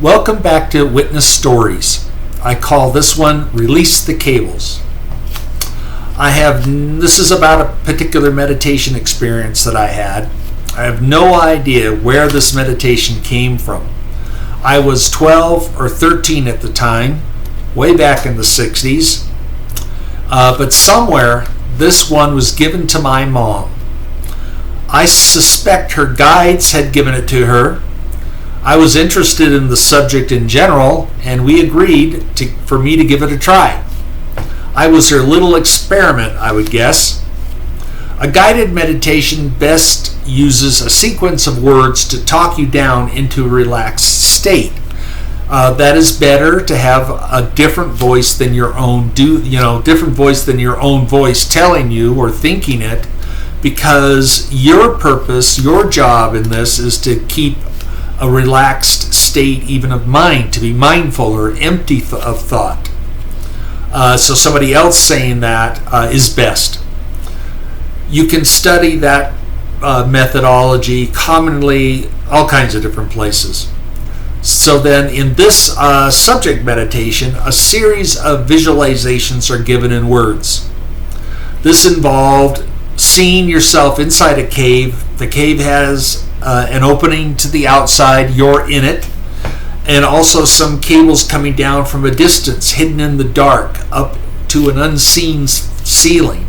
Welcome back to Witness Stories. I call this one Release the Cables. This is about a particular meditation experience that I had. I have no idea where this meditation came from. I was 12 or 13 at the time, way back in the 60s. But somewhere this one was given to my mom. I suspect her guides had given it to her. I was interested in the subject in general, and we agreed for me to give it a try. I was her little experiment, I would guess. A guided meditation best uses a sequence of words to talk you down into a relaxed state. That is better to have a different voice than your own different voice than your own voice telling you or thinking it, because your purpose, your job in this is to keep a relaxed state even of mind, to be mindful or empty of thought. So somebody else saying that is best. You can study that methodology commonly all kinds of different places. So then in this subject meditation, a series of visualizations are given in words. This involved seeing yourself inside a cave. The cave has an opening to the outside, you're in it, and also some cables coming down from a distance, hidden in the dark, up to an unseen ceiling.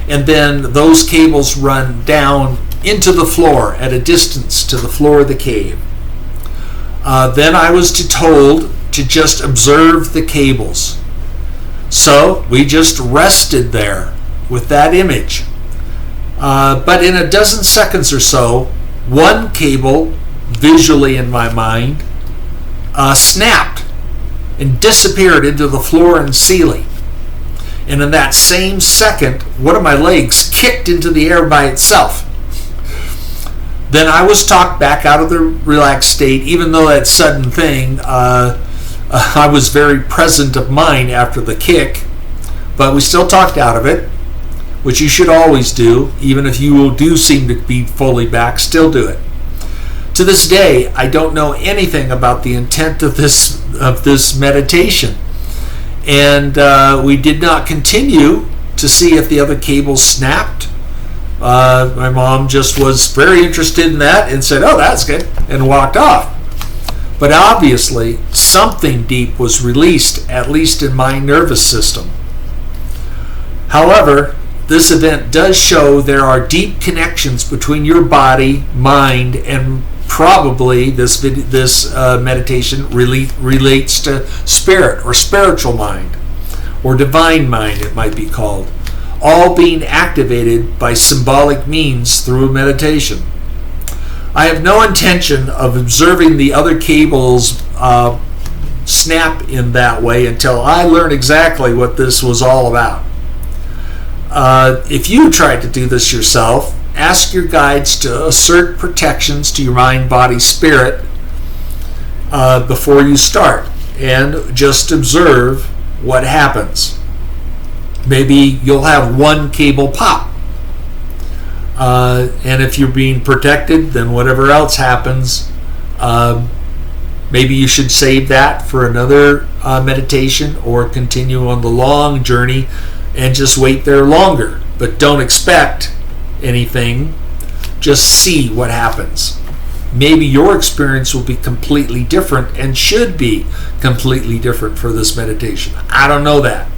And then those cables run down into the floor at a distance to the floor of the cave. Then I was told to just observe the cables. So we just rested there with that image. But in a dozen seconds or so, one cable, visually in my mind, snapped and disappeared into the floor and ceiling. And in that same second, one of my legs kicked into the air by itself. Then I was talked back out of the relaxed state, even though that sudden thing, I was very present of mind after the kick, but we still talked out of it, which you should always do. Even if you do seem to be fully back, still do it. To this day, I don't know anything about the intent of this meditation, and we did not continue to see if the other cables snapped. My mom just was very interested in that and said, "Oh, that's good," and walked off. But obviously, something deep was released, at least in my nervous system. However, this event does show there are deep connections between your body, mind, and probably this meditation relates to spirit or spiritual mind, or divine mind it might be called, all being activated by symbolic means through meditation. I have no intention of observing the other cables snap in that way until I learn exactly what this was all about. If you try to do this yourself, ask your guides to assert protections to your mind, body, spirit before you start, and just observe what happens. Maybe you'll have one cable pop. And if you're being protected, then whatever else happens, maybe you should save that for another meditation, or continue on the long journey and just wait there longer. But don't expect anything. Just see what happens. Maybe your experience will be completely different and should be completely different for this meditation. I don't know that.